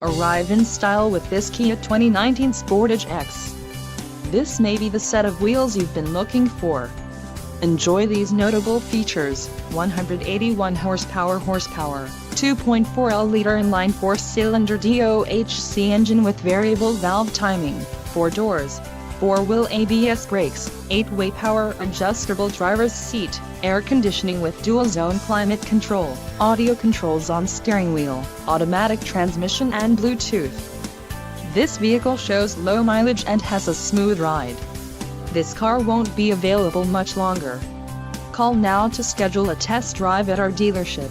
Arrive in style with this Kia 2019 Sportage EX. This may be the set of wheels you've been looking for. Enjoy these notable features: 181 horsepower, 2.4L inline 4-cylinder DOHC engine with variable valve timing, 4 doors, 4-wheel ABS brakes, 8-way power adjustable driver's seat, air conditioning with dual-zone climate control, audio controls on steering wheel, automatic transmission and Bluetooth. This vehicle shows low mileage and has a smooth ride. This car won't be available much longer. Call now to schedule a test drive at our dealership.